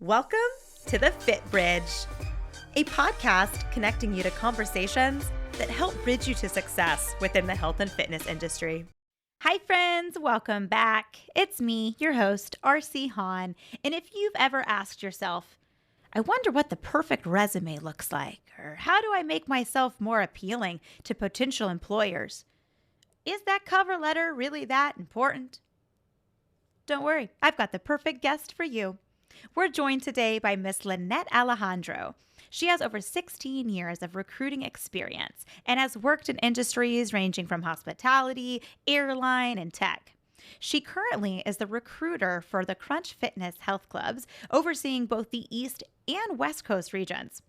Welcome to the Fit Bridge, a podcast connecting you to conversations that help bridge you to success within the health and fitness industry. Hi friends, welcome back. It's me, your host, RC Hahn. And if you've ever asked yourself, I wonder what the perfect resume looks like, or how do I make myself more appealing to potential employers? Is that cover letter really that important? Don't worry, I've got the perfect guest for you. We're joined today by Miss Lynnette Alejandro. She has over 16 years of recruiting experience and has worked in industries ranging from hospitality, airline, and tech. She currently is the recruiter for the Crunch Fitness Health Clubs, overseeing both the East and West Coast regions.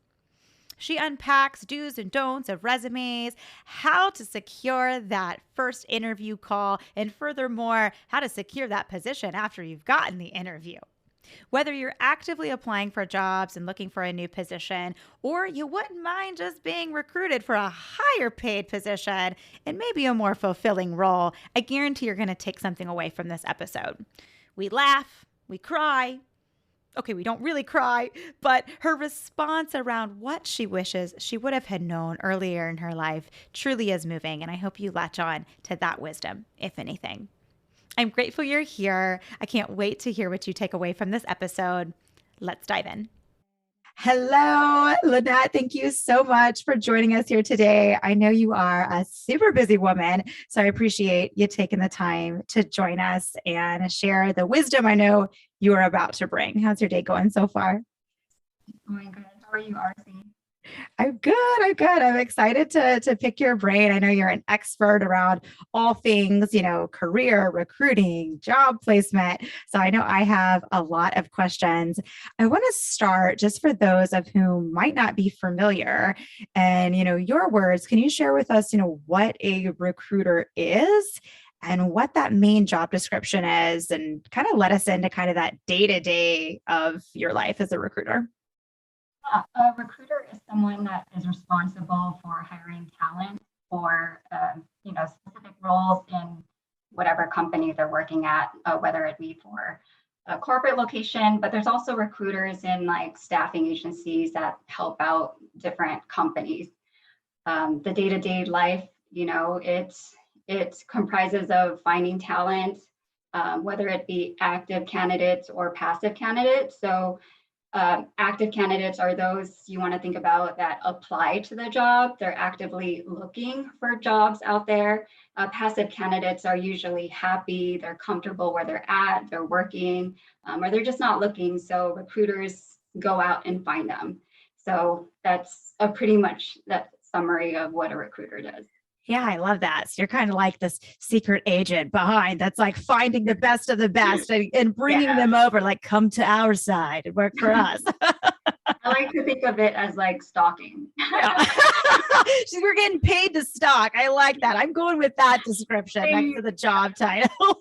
She unpacks do's and don'ts of resumes, how to secure that first interview call, and furthermore, how to secure that position after you've gotten the interview. Whether you're actively applying for jobs and looking for a new position, or you wouldn't mind just being recruited for a higher paid position and maybe a more fulfilling role, I guarantee you're going to take something away from this episode. We laugh, we cry. Okay, we don't really cry, but her response around what she wishes she would have had known earlier in her life truly is moving, and I hope you latch on to that wisdom, if anything. I'm grateful you're here. I can't wait to hear what you take away from this episode. Let's dive in. Hello, Lynnette. Thank you so much for joining us here today. I know you are a super busy woman, so I appreciate you taking the time to join us and share the wisdom I know you are about to bring. How's your day going so far? Going good. How are you, RC? I'm good. I'm excited to pick your brain. I know you're an expert around all things, career, recruiting, job placement. So I know I have a lot of questions. I want to start just for those of whom might not be familiar and, your words. Can you share with us, what a recruiter is and what that main job description is, and kind of let us into kind of that day-to-day of your life as a recruiter? A recruiter is someone that is responsible for hiring talent for, specific roles in whatever company they're working at, whether it be for a corporate location, but there's also recruiters in like staffing agencies that help out different companies. The day-to-day life, it comprises of finding talent, whether it be active candidates or passive candidates. So active candidates are those you want to think about that apply to the job. They're actively looking for jobs out there. Passive candidates are usually happy, they're comfortable where they're at, they're working, or they're just not looking. So recruiters go out and find them. So that's pretty much that summary of what a recruiter does. Yeah, I love that. So you're kind of like this secret agent behind that's like finding the best of the best and bringing them over, like come to our side and work for us. I like to think of it as like stalking. Yeah. We're getting paid to stalk. I like that. I'm going with that description next to the job title.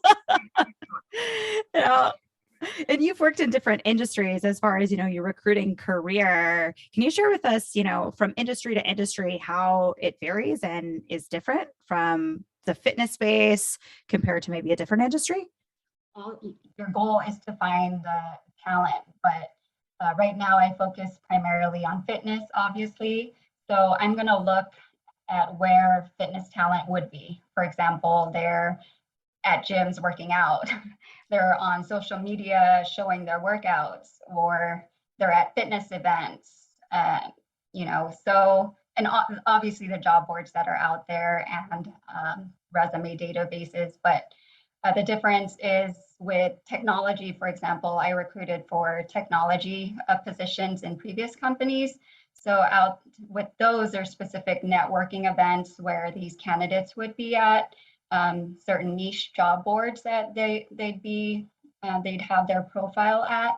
And you've worked in different industries as far as, your recruiting career. Can you share with us, from industry to industry, how it varies and is different from the fitness space compared to maybe a different industry? Well, your goal is to find the talent, but right now I focus primarily on fitness, obviously. So I'm going to look at where fitness talent would be. For example, they're at gyms working out. They're on social media showing their workouts, or they're at fitness events, and obviously the job boards that are out there and resume databases. But the difference is with technology, for example, I recruited for technology positions in previous companies. So out with those, there's specific networking events where these candidates would be at. Certain niche job boards that they'd have their profile at.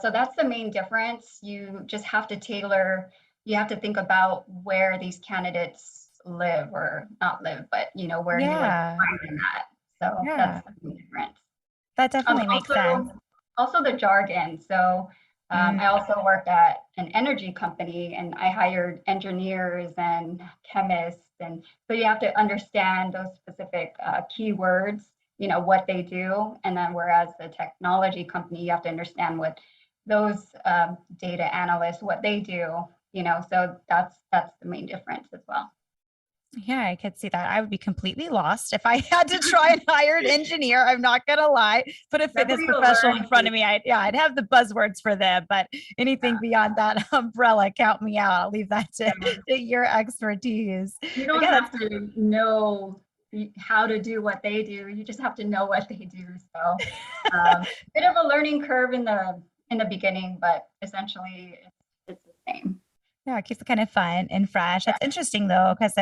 So that's the main difference. You just have to you have to think about where these candidates live, or not live, but where you would find them at. So that's the main difference. That definitely makes sense. Also the jargon. So I also worked at an energy company and I hired engineers and chemists. And so you have to understand those specific keywords what they do. And then whereas the technology company, you have to understand what those data analysts, what they do, so that's the main difference as well. Yeah, I could see that. I would be completely lost if I had to try and hire an engineer. I'm not gonna lie. Put a fitness professional in front of me. I'd have the buzzwords for them, but anything beyond that umbrella, count me out. I'll leave that to your expertise. You don't have to know how to do what they do. You just have to know what they do. So, bit of a learning curve in the beginning, but essentially it's the same. Yeah, it keeps it kind of fun and fresh. That's interesting though, because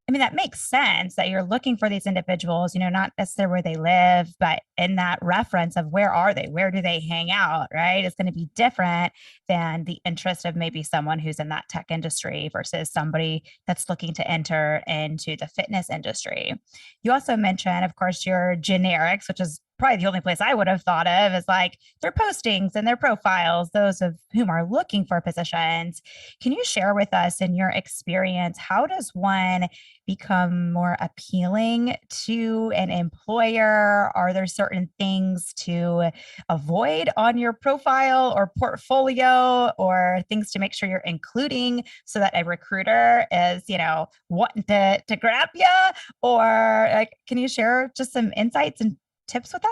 I mean, that makes sense that you're looking for these individuals, not necessarily where they live, but in that reference of where are they? Where do they hang out? Right. It's going to be different than the interest of maybe someone who's in that tech industry versus somebody that's looking to enter into the fitness industry. You also mentioned, of course, your generics, which is probably the only place I would have thought of is like their postings and their profiles, those of whom are looking for positions. Can you share with us in your experience, how does one become more appealing to an employer? Are there certain things to avoid on your profile or portfolio or things to make sure you're including so that a recruiter is, wanting to grab you? Or like, can you share just some insights and tips with us?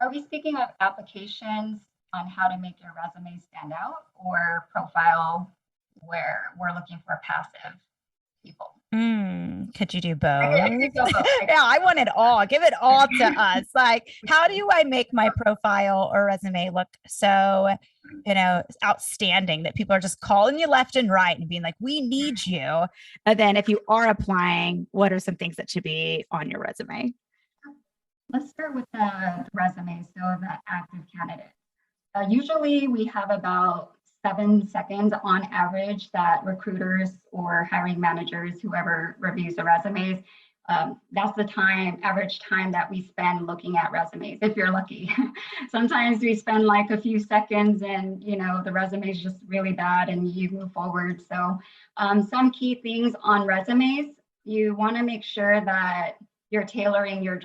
Are we speaking of applications on how to make your resume stand out, or profile where we're looking for passive people? Could you do both? Yeah, I want it all. Give it all to us. Like, how do I make my profile or resume look so, outstanding that people are just calling you left and right and being like, we need you. And then if you are applying, what are some things that should be on your resume? Let's start with the resume, so the active candidate. Usually we have about 7 seconds on average that recruiters or hiring managers, whoever reviews the resumes, that's the average time that we spend looking at resumes, if you're lucky. Sometimes we spend like a few seconds and, the resume is just really bad and you move forward. So some key things on resumes, you want to make sure that you're tailoring your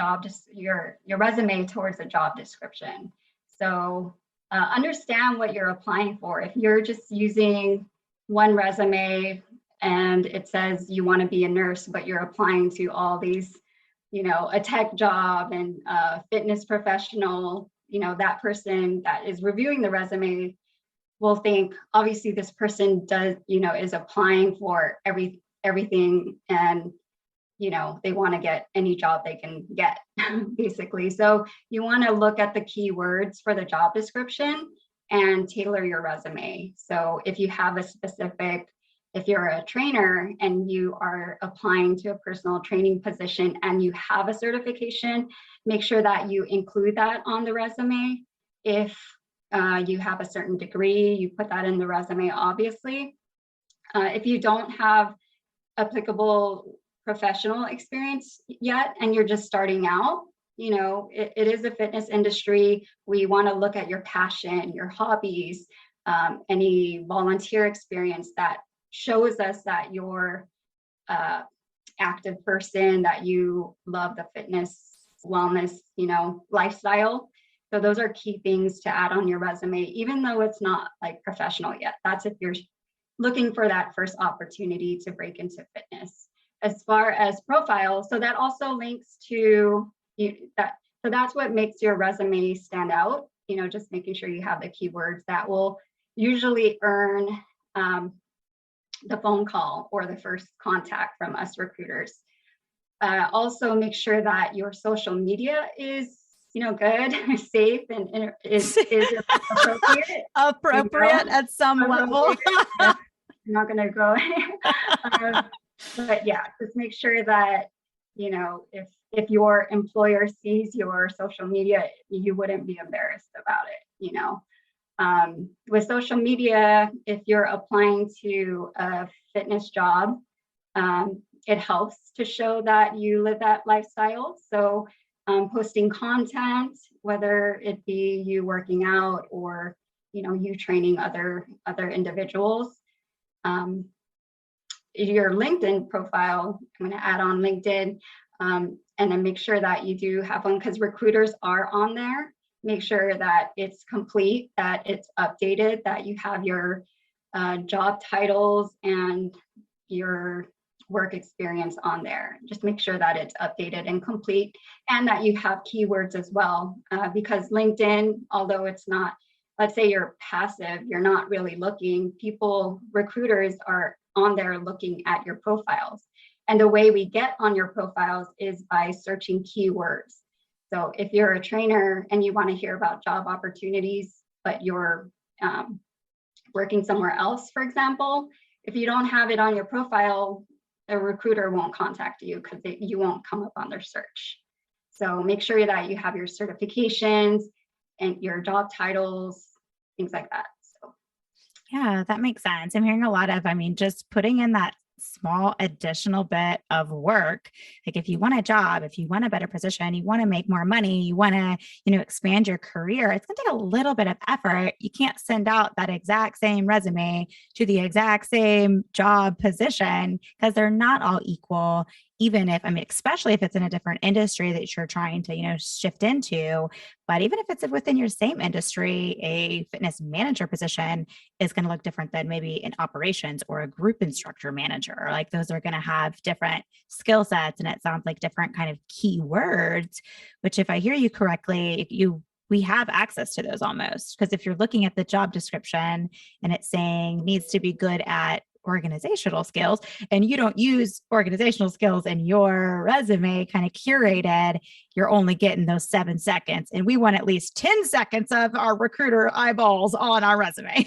resume towards a job description. So understand what you're applying for. If you're just using one resume and it says you want to be a nurse, but you're applying to all these, a tech job and a fitness professional, that person that is reviewing the resume will think, obviously this person is applying for everything, and they want to get any job they can get, basically. So you want to look at the keywords for the job description and tailor your resume. So if you have if you're a trainer and you are applying to a personal training position and you have a certification, make sure that you include that on the resume. If you have a certain degree, you put that in the resume, obviously. If you don't have applicable professional experience yet and you're just starting out, it is a fitness industry. We want to look at your passion, your hobbies, any volunteer experience that shows us that you're active person, that you love the fitness, wellness, lifestyle. So those are key things to add on your resume, even though it's not like professional yet. That's if you're looking for that first opportunity to break into fitness. As far as profile, so that also links to that. So that's what makes your resume stand out. Just making sure you have the keywords that will usually earn the phone call or the first contact from us recruiters. Also, make sure that your social media is good, safe, and is appropriate at some level. I'm not going to go. But yeah, just make sure that, if your employer sees your social media, you wouldn't be embarrassed about it. With social media, if you're applying to a fitness job, it helps to show that you live that lifestyle. So posting content, whether it be you working out or, you training other individuals. Your LinkedIn profile, I'm going to add on LinkedIn. and then make sure that you do have one, because recruiters are on there. Make sure that it's complete, that it's updated, that you have your job titles and your work experience on there. Just make sure that it's updated and complete, and that you have keywords as well, because LinkedIn, although it's not, let's say you're passive, you're not really looking, recruiters are on there looking at your profiles. And the way we get on your profiles is by searching keywords. So if you're a trainer and you want to hear about job opportunities, but you're working somewhere else, for example, if you don't have it on your profile, a recruiter won't contact you because you won't come up on their search. So make sure that you have your certifications and your job titles, things like that. So Yeah, that makes sense. I'm hearing a lot of, just putting in that small additional bit of work. Like if you want a job, if you want a better position, you want to make more money, you want to, expand your career, it's going to take a little bit of effort. You can't send out that exact same resume to the exact same job position because they're not all equal. Even if, especially if it's in a different industry that you're trying to, shift into, but even if it's within your same industry, a fitness manager position is going to look different than maybe an operations or a group instructor manager. Like those are going to have different skill sets, and it sounds like different kind of keywords, which if I hear you correctly, we have access to those almost. Because if you're looking at the job description and it's saying needs to be good at organizational skills, and you don't use organizational skills in your resume kind of curated, you're only getting those 7 seconds. And we want at least 10 seconds of our recruiter eyeballs on our resume.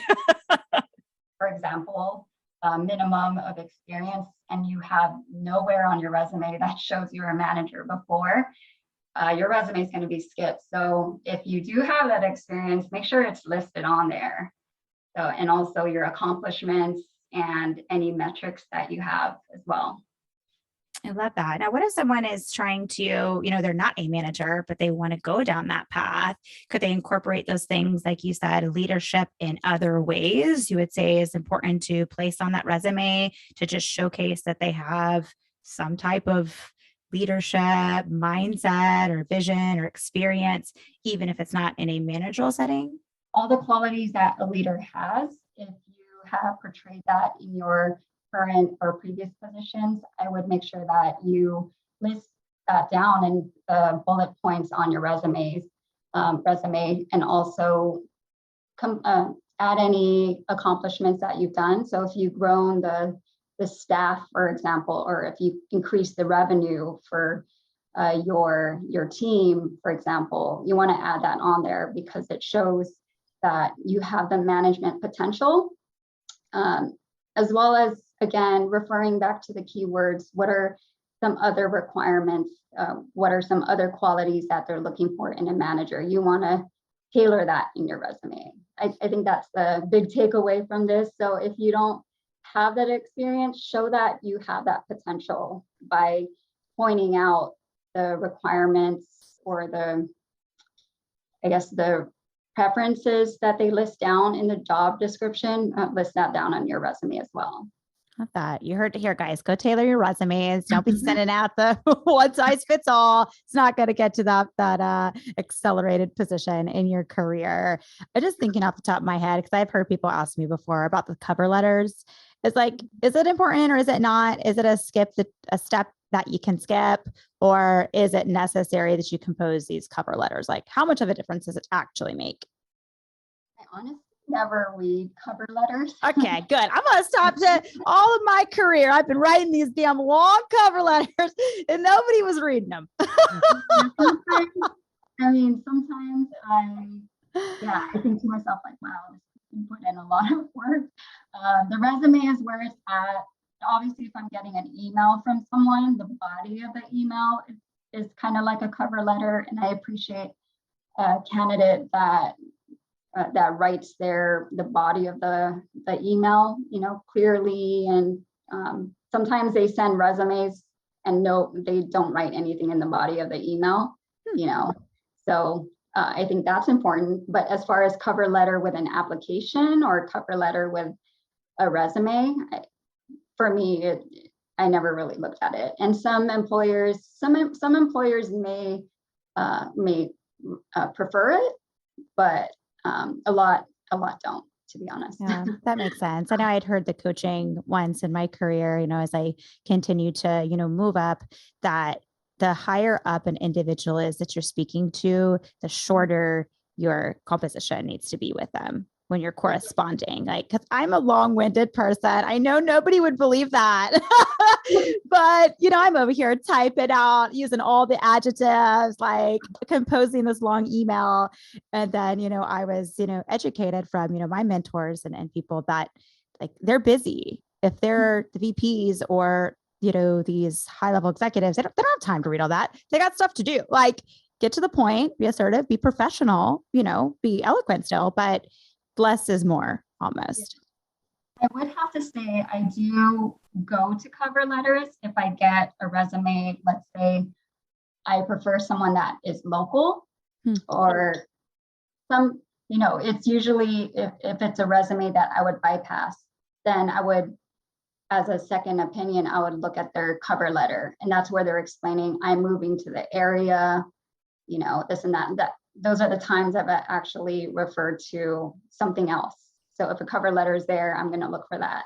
for example, a minimum of experience, and you have nowhere on your resume that shows you're a manager before, your resume is going to be skipped. So if you do have that experience, make sure it's listed on there. So, and also your accomplishments and any metrics that you have as well. I love that. Now, what if someone is trying to, they're not a manager, but they want to go down that path? Could they incorporate those things, like you said, leadership in other ways you would say is important to place on that resume to just showcase that they have some type of leadership mindset or vision or experience, even if it's not in a managerial setting? All the qualities that a leader has, if you have portrayed that in your current or previous positions, I would make sure that you list that down in bullet points on your resume, and also add any accomplishments that you've done. So if you've grown the staff, for example, or if you increase the revenue for your team, for example, you want to add that on there because it shows that you have the management potential, as well as, again, referring back to the keywords. What are some other requirements? What are some other qualities that they're looking for in a manager? You want to tailor that in your resume. I think that's the big takeaway from this. So if you don't have that experience, show that you have that potential by pointing out the requirements or the preferences that they list down in the job description. List that down on your resume as well. Love that. You heard it here, guys. Go tailor your resumes. Don't be sending out the one size fits all. It's not going to get to that accelerated position in your career. I'm just thinking off the top of my head, because I've heard people ask me before about the cover letters. It's like, is it important or is it not? Is it a step that you can skip, or is it necessary that you compose these cover letters? Like, how much of a difference does it actually make? I honestly never read cover letters. Okay, good. I'm going to stop to all of my career. I've been writing these damn long cover letters and nobody was reading them. Sometimes I think to myself, like, wow, this person put in a lot of work. The resume is where it's at. Obviously, if I'm getting an email from someone, the body of the email is kind of like a cover letter. And I appreciate a candidate that writes the body of the email, clearly. And sometimes they send resumes and they don't write anything in the body of the email, So I think that's important. But as far as cover letter with an application or cover letter with a resume, for me, I never really looked at it. And some employers may prefer it, but a lot don't, to be honest. Yeah, that makes sense. I know I'd heard the coaching once in my career, as I continue to, move up, that the higher up an individual is that you're speaking to, the shorter your composition needs to be with them when you're corresponding. Like, because I'm a long-winded person. I know nobody would believe that. But, I'm over here typing out, using all the adjectives, like composing this long email. And then, I was, educated from, my mentors and people that like they're busy. If they're the VPs or, these high level executives, they don't have time to read all that. They got stuff to do. Like, get to the point, be assertive, be professional, be eloquent still, but less is more almost. I would have to say I do go to cover letters if I get a resume. Let's say I prefer someone that is local or some, it's usually if it's a resume that I would bypass, then I would, as a second opinion, I would look at their cover letter. And that's where they're explaining, I'm moving to the area, this and that. Those are the times I've actually referred to something else. So if a cover letter is there, I'm going to look for that.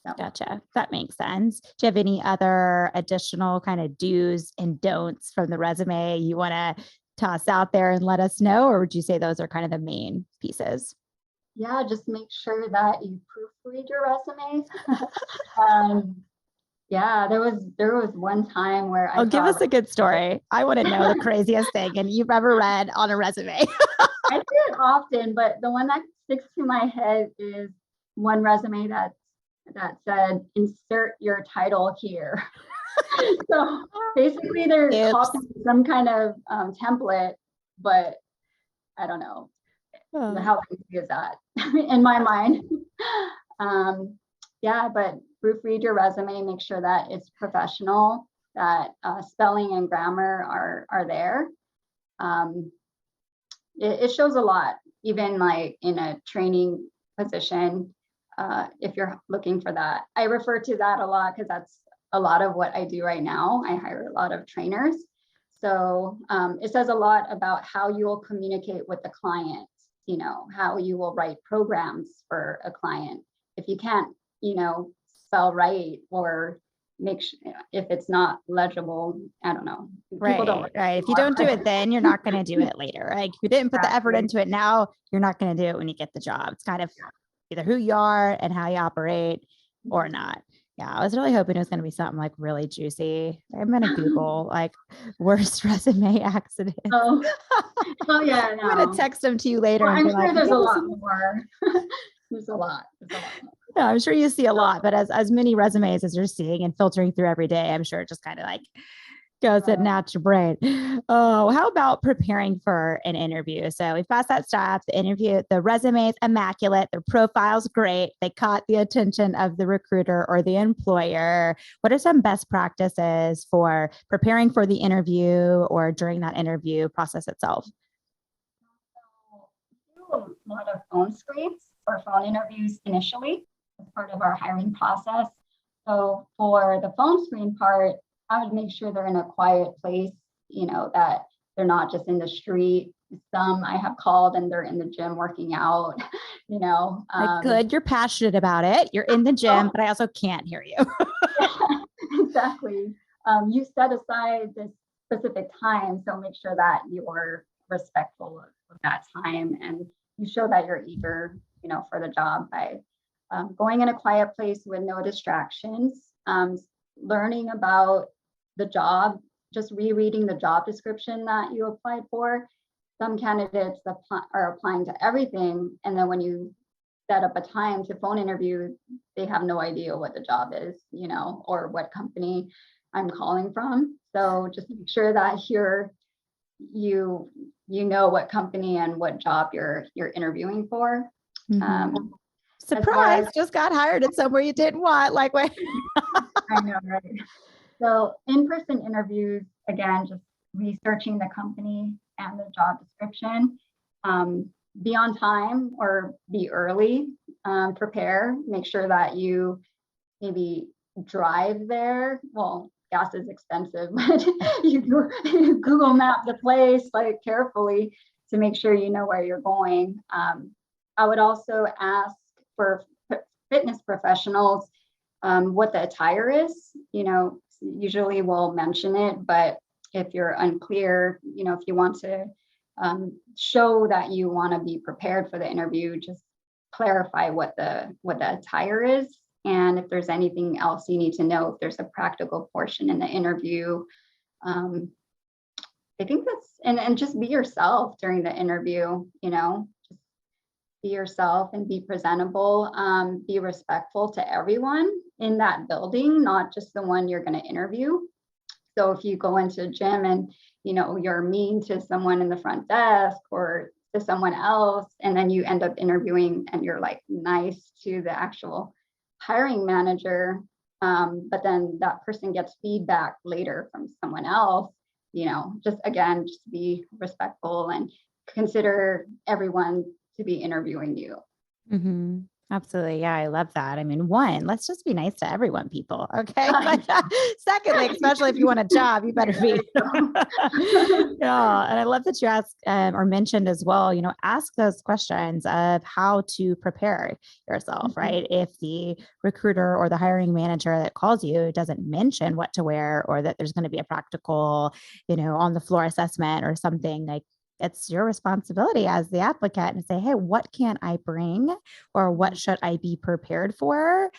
So. Gotcha. That makes sense. Do you have any other additional kind of do's and don'ts from the resume you want to toss out there and let us know? Or would you say those are kind of the main pieces? Yeah, just make sure that you proofread your resume. Yeah, there was one time where give us a good story. I want to know the craziest thing and you've ever read on a resume. I do it often, but the one that sticks to my head is one resume that said, insert your title here. So basically they're copying some kind of template, but I don't know how easy is that in my mind. Yeah, but proofread your resume, make sure that it's professional, that spelling and grammar are there. It shows a lot, even like in a training position, if you're looking for that. I refer to that a lot because that's a lot of what I do right now. I hire a lot of trainers. So it says a lot about how you will communicate with the client, how you will write programs for a client. If you can't, spell right or make sure if it's not legible, I don't know. Right. If you don't do it, then you're not going to do it later. Like, if you didn't put the effort into it now, you're not going to do it when you get the job. It's kind of either who you are and how you operate or not. Yeah, I was really hoping it was going to be something like really juicy. I'm going to Google like worst resume accident. Oh yeah. No. I'm going to text them to you later. Well, I'm sure there's a lot more. There's a lot. Yeah, I'm sure you see a lot, but as many resumes as you're seeing and filtering through every day, I'm sure it just kind of like goes in at your brain. Oh, how about preparing for an interview? So we've passed that step. The interview, the resume is immaculate. Their profile's great. They caught the attention of the recruiter or the employer. What are some best practices for preparing for the interview or during that interview process itself? We do a lot of phone screens or phone interviews initially as part of our hiring process. So for the phone screen part, I would make sure they're in a quiet place, that they're not just in the street. Some I have called and they're in the gym working out, Like, good, you're passionate about it. You're in the gym, but I also can't hear you. Exactly. You set aside this specific time, so make sure that you're respectful of that time and you show that you're eager, for the job by going in a quiet place with no distractions, learning about the job, just rereading the job description that you applied for. Some candidates are applying to everything, and then when you set up a time to phone interview, they have no idea what the job is, or what company I'm calling from. So just make sure that you know what company and what job you're interviewing for. Surprise, just got hired at somewhere you didn't want. Like, wait. I know, right? So in-person interviews, again, just researching the company and the job description. Be on time or be early, prepare, make sure that you maybe drive there. Well, gas is expensive, but you Google map the place like carefully to make sure you know where you're going. I would also ask for fitness professionals what the attire is. Usually we'll mention it, but if you're unclear, if you want to show that you want to be prepared for the interview, just clarify what the attire is. And if there's anything else you need to know, if there's a practical portion in the interview, I think that's, and just be yourself during the interview, just be yourself and be presentable, be respectful to everyone in that building, not just the one you're going to interview. So if you go into a gym and, you're mean to someone in the front desk or to someone else, and then you end up interviewing and you're like nice to the actual hiring manager, but then that person gets feedback later from someone else, just be respectful and consider everyone to be interviewing you. Mm-hmm. Absolutely. Yeah, I love that. I mean, one, let's just be nice to everyone, people. Okay. But secondly, especially if you want a job, you better be. Yeah. And I love that you asked or mentioned as well, ask those questions of how to prepare yourself, right? If the recruiter or the hiring manager that calls you doesn't mention what to wear or that there's going to be a practical, on the floor assessment or something, like, it's your responsibility as the applicant to say, hey, what can I bring or what should I be prepared for?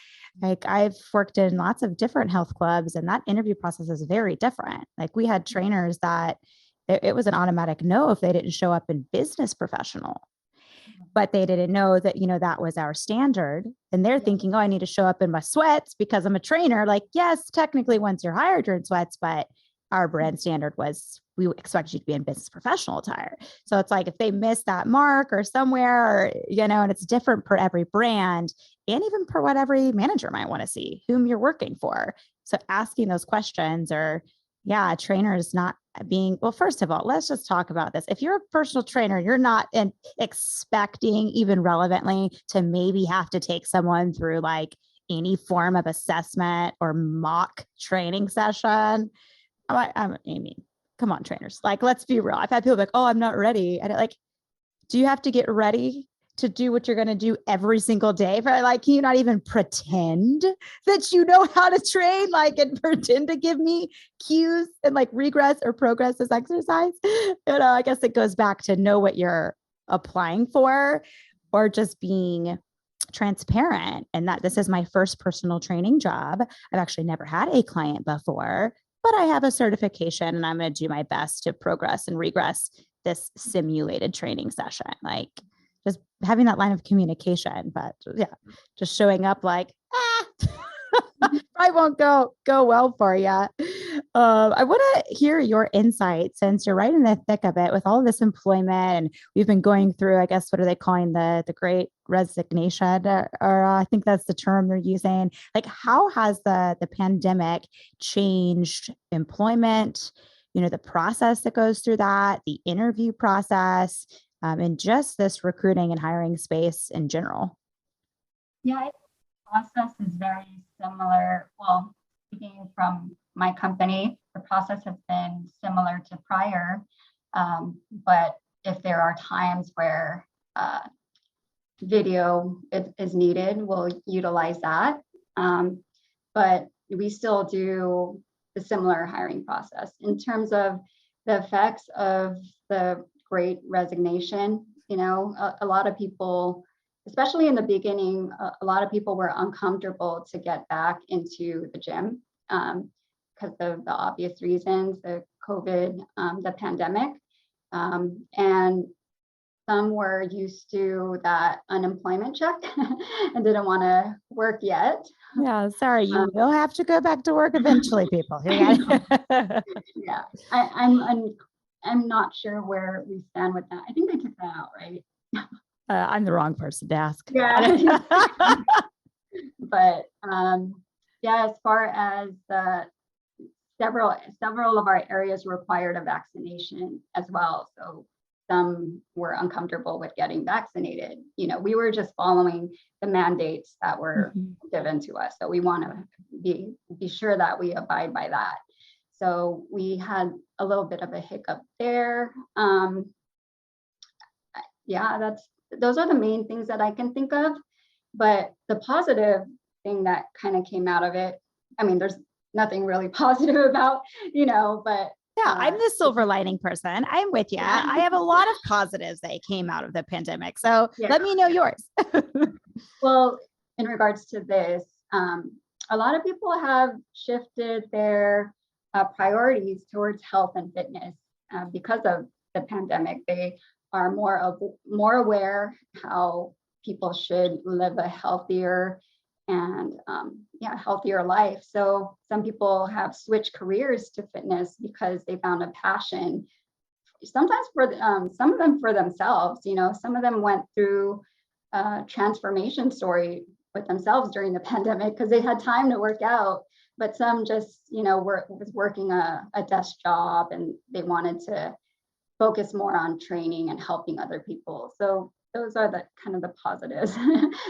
Like, I've worked in lots of different health clubs and that interview process is very different. Like, we had trainers that it was an automatic no if they didn't show up in business professional, but they didn't know that, that was our standard. And they're thinking, oh, I need to show up in my sweats because I'm a trainer. Like, yes, technically once you're hired, you're in sweats, but our brand standard was we expect you to be in business professional attire. So it's like if they miss that mark or somewhere, or, and it's different per every brand and even per what every manager might want to see, whom you're working for. So asking those questions or, trainers not being, well, first of all, let's just talk about this. If you're a personal trainer, you're not expecting even relevantly to maybe have to take someone through like any form of assessment or mock training session. I mean, come on, trainers. Like, let's be real. I've had people like, oh, I'm not ready. And do you have to get ready to do what you're going to do every single day? Like, can you not even pretend that you know how to train, like, and pretend to give me cues and like regress or progress this exercise? I guess it goes back to know what you're applying for or just being transparent. And that this is my first personal training job. I've actually never had a client before, but I have a certification and I'm going to do my best to progress and regress this simulated training session. Like, just having that line of communication, but just showing up like, probably won't go well for you. I want to hear your insight since you're right in the thick of it with all of this employment, and we've been going through, I guess, what are they calling the Great Resignation, or I think that's the term they're using. Like, how has the pandemic changed employment? The process that goes through that, the interview process, and just this recruiting and hiring space in general. Yeah, process is very similar. Well, speaking from my company, the process has been similar to prior, but if there are times where video is needed, we'll utilize that. But we still do the similar hiring process. In terms of the effects of the Great Resignation, a lot of people, especially in the beginning, a lot of people were uncomfortable to get back into the gym because of the obvious reasons, the COVID, the pandemic. And some were used to that unemployment check and didn't want to work yet. Yeah, sorry, you will have to go back to work eventually, people. Yeah, I'm not sure where we stand with that. I think they took that out, right? I'm the wrong person to ask. Yeah. But as far as several of our areas required a vaccination as well. So some were uncomfortable with getting vaccinated. We were just following the mandates that were given to us. So we want to be sure that we abide by that. So we had a little bit of a hiccup there. Yeah, those are the main things that I can think of. But the positive thing that kind of came out of it, I mean, there's nothing really positive about, but yeah, I'm the silver lining person. I'm with you. Yeah. I have a lot of positives that came out of the pandemic. So Yeah. let me know yours. Well, in regards to this, a lot of people have shifted their priorities towards health and fitness because of the pandemic. They are more aware how people should live a healthier and healthier life. So some people have switched careers to fitness because they found a passion. Sometimes for some of them for themselves. Some of them went through a transformation story with themselves during the pandemic because they had time to work out. But some just was working a desk job and they wanted to focus more on training and helping other people. So those are the kind of the positives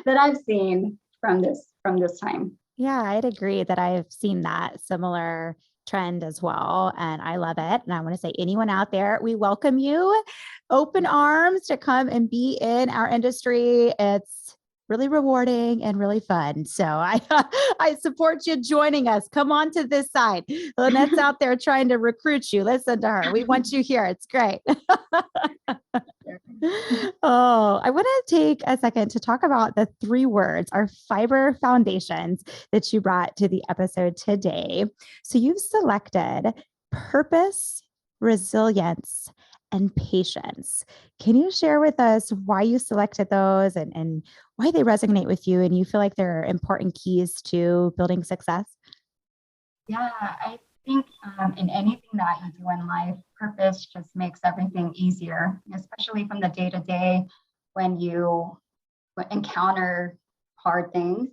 that I've seen from this time. Yeah, I'd agree that I've seen that similar trend as well. And I love it. And I want to say, anyone out there, we welcome you open arms to come and be in our industry. It's really rewarding and really fun. So I support you joining us. Come on to this side. Lynnette's out there trying to recruit you. Listen to her. We want you here. It's great. Oh, I want to take a second to talk about the 3 words, our fiber foundations that you brought to the episode today. So you've selected purpose, resilience, and patience. Can you share with us why you selected those and why they resonate with you and you feel like they're important keys to building success? Yeah, I think in anything that you do in life, purpose just makes everything easier, especially from the day to day when you encounter hard things.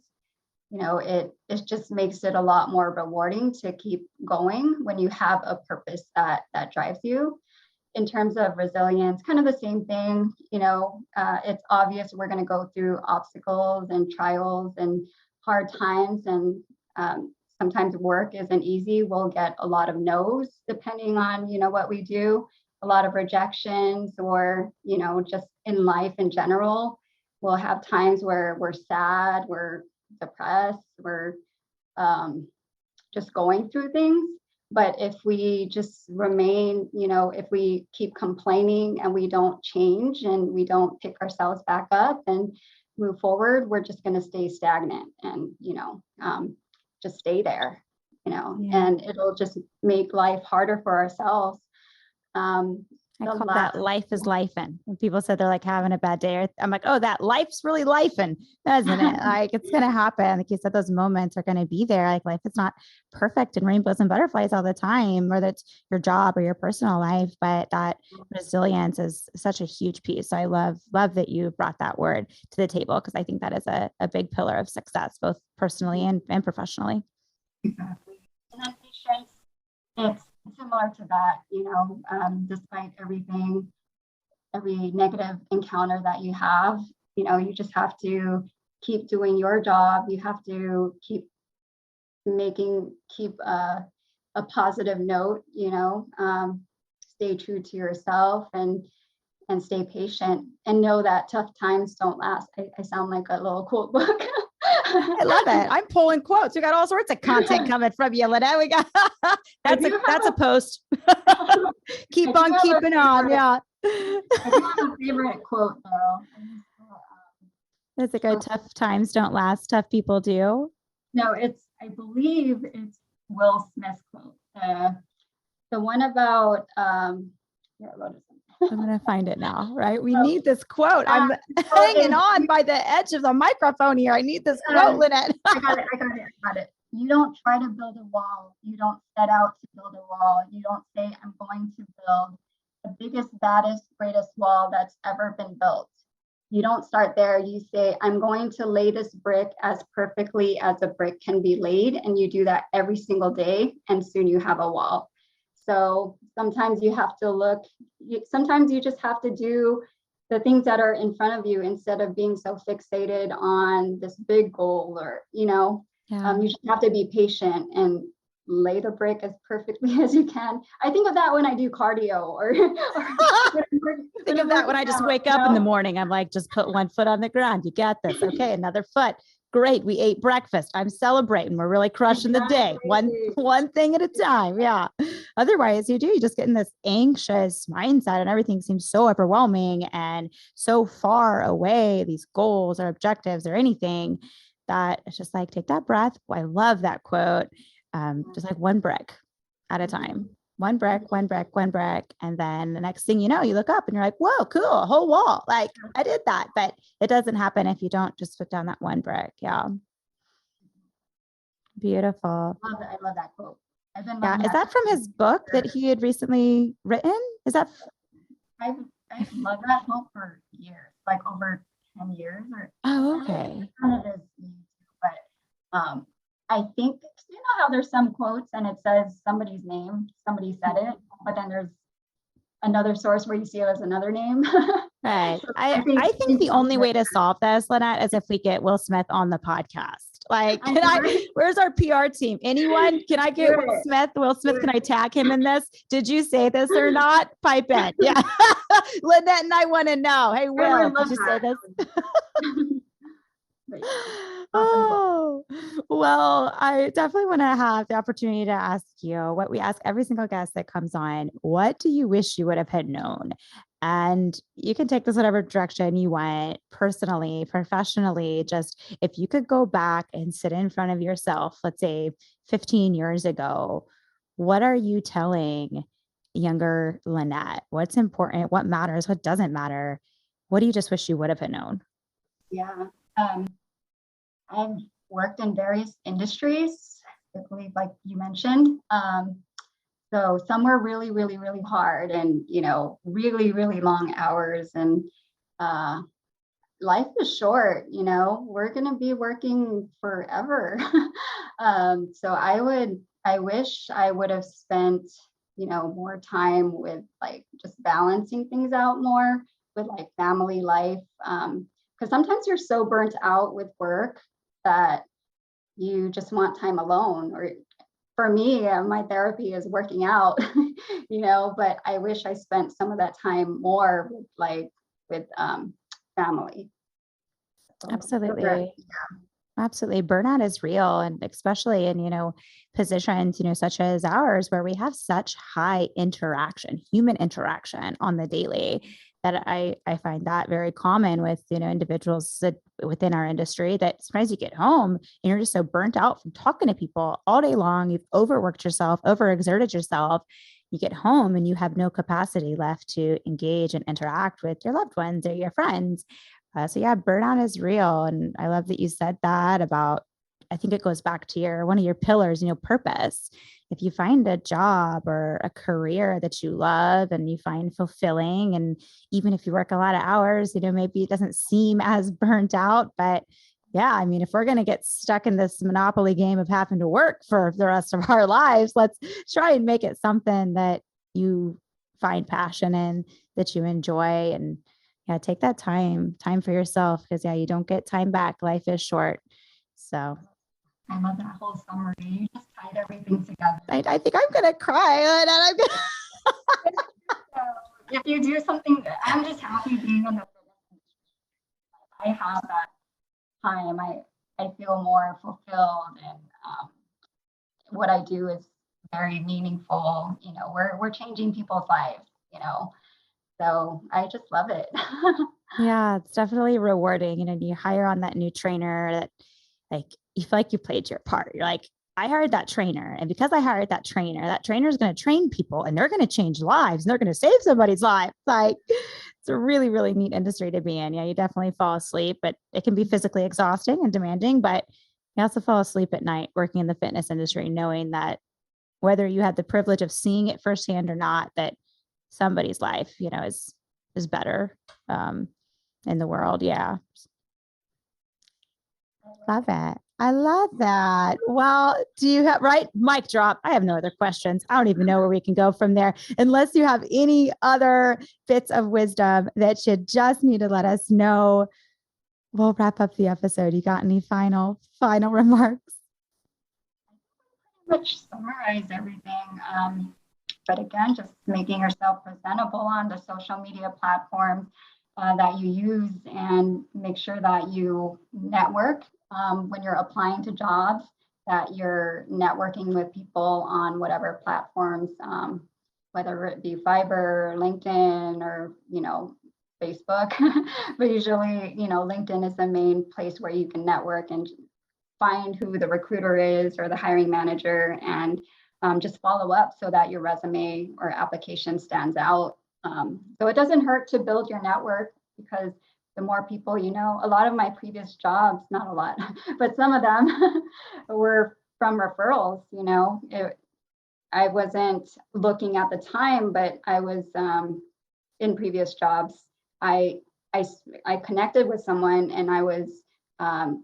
It just makes it a lot more rewarding to keep going when you have a purpose that drives you. In terms of resilience, kind of the same thing. It's obvious we're going to go through obstacles and trials and hard times, and sometimes work isn't easy. We'll get a lot of no's depending on what we do, a lot of rejections, or just in life in general. We'll have times where we're sad, we're depressed, we're just going through things. But if we just remain, if we keep complaining and we don't change and we don't pick ourselves back up and move forward, we're just going to stay stagnant and, just stay there, and it'll just make life harder for ourselves. I call that life is lifing. When people said they're like having a bad day, I'm like, oh, that life's really lifing, isn't it? Like it's going to happen. Like you said, those moments are going to be there. Like life is not perfect and rainbows and butterflies all the time, whether it's your job or your personal life, but that resilience is such a huge piece. So I love that you brought that word to the table because I think that is a big pillar of success, both personally and professionally. Exactly. And then patience, it's similar to that, despite everything, every negative encounter that you have, you just have to keep doing your job. You have to keep a positive note, stay true to yourself and stay patient and know that tough times don't last. I sound like a little quote book. I love it. I'm pulling quotes. We got all sorts of content coming from you, Lynnette. We got that's a post. Keep on keeping on. Yeah. I do have a favorite quote though. It's like, tough times don't last, tough people do. No, I believe it's Will Smith's quote. The one about here, I wrote it. I'm going to find it now, right? We need this quote. I'm hanging on by the edge of the microphone here. I need this quote, Lynnette. I got it. You don't try to build a wall. You don't set out to build a wall. You don't say, I'm going to build the biggest, baddest, greatest wall that's ever been built. You don't start there. You say, I'm going to lay this brick as perfectly as a brick can be laid. And you do that every single day. And soon you have a wall. So sometimes you have to look, sometimes you just have to do the things that are in front of you instead of being so fixated on this big goal or, Yeah. You just have to be patient and lay the brick as perfectly as you can. I think of that when I do cardio or Think of that when I just wake up in the morning. I'm like, just put one foot on the ground. You got this. Okay, another foot. Great. We ate breakfast. I'm celebrating. We're really crushing the day. One thing at a time. Yeah. Otherwise, you just get in this anxious mindset and everything seems so overwhelming and so far away, these goals or objectives or anything, that it's just like, take that breath. I love that quote. Just like one brick at a time. One brick, one brick, one brick. And then the next thing you know, you look up and you're like, whoa, cool, a whole wall. Like I did that. But it doesn't happen if you don't just put down that one brick. Yeah. Beautiful. I love that quote. Yeah. Is that from his book that he had recently written? Is that? I've loved that quote for years, like over 10 years. Oh, okay. But I think, you know how there's some quotes and it says somebody's name, somebody said it, but then there's another source where you see it as another name. Right. So I think the only way to solve this, Lynnette, is if we get Will Smith on the podcast. Like, where's our PR team? Anyone? Can I get Will Smith? Will Smith, can I tag him in this? Did you say this or not? Pipe in. Yeah. Lynnette and I want to know. Hey, Will, did you say this? Oh, well, I definitely want to have the opportunity to ask you what we ask every single guest that comes on. What do you wish you would have had known? And you can take this whatever direction you want, personally, professionally. Just if you could go back and sit in front of yourself, let's say 15 years ago, what are you telling younger Lynnette? What's important? What matters? What doesn't matter? What do you just wish you would have had known? Yeah. I've worked in various industries, I believe, like you mentioned. So some were really, really, really hard and, really, really long hours. And life is short, we're going to be working forever. So I wish I would have spent, more time with like just balancing things out more with like family life. Because sometimes you're so burnt out with work that you just want time alone. Or for me, my therapy is working out, but I wish I spent some of that time more with family. Absolutely. Yeah. Absolutely. Burnout is real. And especially in, positions, such as ours, where we have such high interaction, human interaction on the daily, that I find that very common with, individuals that within our industry, that sometimes you get home and you're just so burnt out from talking to people all day long. You've overworked yourself, overexerted yourself. You get home and you have no capacity left to engage and interact with your loved ones or your friends. So yeah, burnout is real. And I love that you said that about, I think it goes back to one of your pillars, purpose. If you find a job or a career that you love and you find fulfilling, and even if you work a lot of hours, maybe it doesn't seem as burnt out, but yeah, I mean, if we're going to get stuck in this monopoly game of having to work for the rest of our lives, let's try and make it something that you find passion in, that you enjoy. And yeah, take that time for yourself, because you don't get time back. Life is short. So I love that whole summary. You just tied everything together. I think I'm going to cry. So if you do something, I'm just happy being in the fitness industry. I have that time. I feel more fulfilled, and what I do is very meaningful. We're changing people's lives, so I just love it. Yeah, it's definitely rewarding. You hire on that new trainer that like you feel like you played your part. You're like, I hired that trainer, and because I hired that trainer is going to train people and they're going to change lives and they're going to save somebody's life. Like, it's a really, really neat industry to be in. Yeah, you definitely fall asleep, but it can be physically exhausting and demanding, but you also fall asleep at night working in the fitness industry, knowing that whether you had the privilege of seeing it firsthand or not, that somebody's life, is better in the world. Yeah. Love it. I love that. Well, do you have, right? Mic drop. I have no other questions. I don't even know where we can go from there, unless you have any other bits of wisdom that you just need to let us know. We'll wrap up the episode. You got any final remarks? much summarize everything. But again, just making yourself presentable on the social media platforms that you use, and make sure that you network when you're applying to jobs, that you're networking with people on whatever platforms, whether it be Fiverr, LinkedIn, or, Facebook. But usually, LinkedIn is the main place where you can network and find who the recruiter is or the hiring manager, and just follow up so that your resume or application stands out. So it doesn't hurt to build your network, because the more people a lot of my previous jobs, not a lot, but some of them were from referrals. I wasn't looking at the time, but I was in previous jobs. I connected with someone, and I was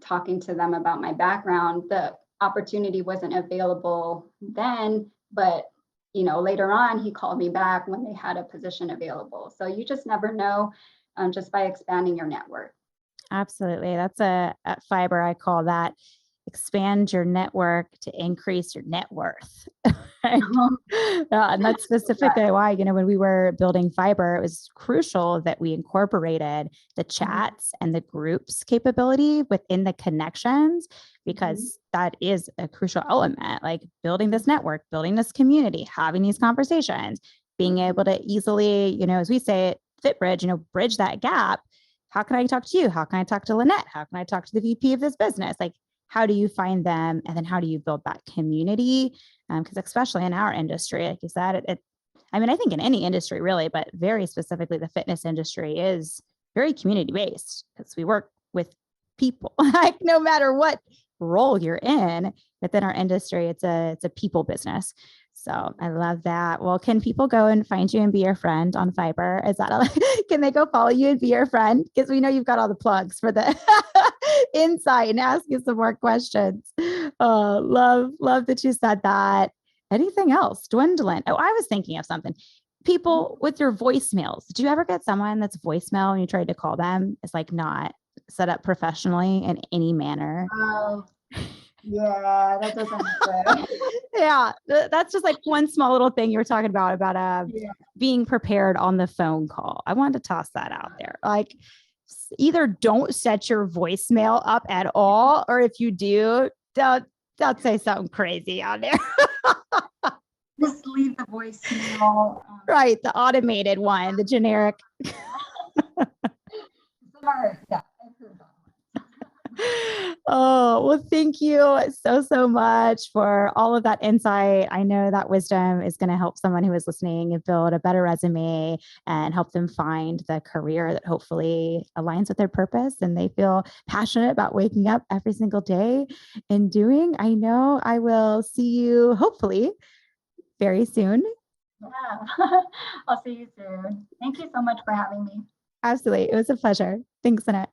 talking to them about my background. The opportunity wasn't available then, but later on he called me back when they had a position available. So you just never know, just by expanding your network. Absolutely. That's at Fiverr, I call that expand your network to increase your net worth. And that's specifically why, when we were building Fiverr, it was crucial that we incorporated the chats and the groups capability within the connections, because that is a crucial element, like building this network, building this community, having these conversations, being able to easily, as we say at FitBridge, bridge that gap. How can I talk to you? How can I talk to Lynnette? How can I talk to the VP of this business? Like, how do you find them? And then how do you build that community? Because especially in our industry, like you said, I think in any industry really, but very specifically the fitness industry is very community based, because we work with people. Like, no matter what role you're in within our industry, it's a people business. So I love that. Well, can people go and find you and be your friend on Fiverr? Can they go follow you and be your friend? Because we know you've got all the plugs for the insight and ask you some more questions. Love that you said that. Anything else? Dwindling. Oh, I was thinking of something. People with your voicemails. Do you ever get someone that's voicemail and you tried to call them? It's like not set up professionally in any manner. Yeah, that doesn't good. Yeah, that's just like one small little thing you were talking about being prepared on the phone call. I wanted to toss that out there. Like, either don't set your voicemail up at all, or if you do, don't say something crazy on there. Just leave the voicemail. Right, the automated one, the generic. Yeah. Oh, well, thank you so much for all of that insight. I know that wisdom is going to help someone who is listening and build a better resume and help them find the career that hopefully aligns with their purpose and they feel passionate about waking up every single day and doing. I know I will see you hopefully very soon. Yeah, I'll see you soon. Thank you so much for having me. Absolutely. It was a pleasure. Thanks, Lynnette.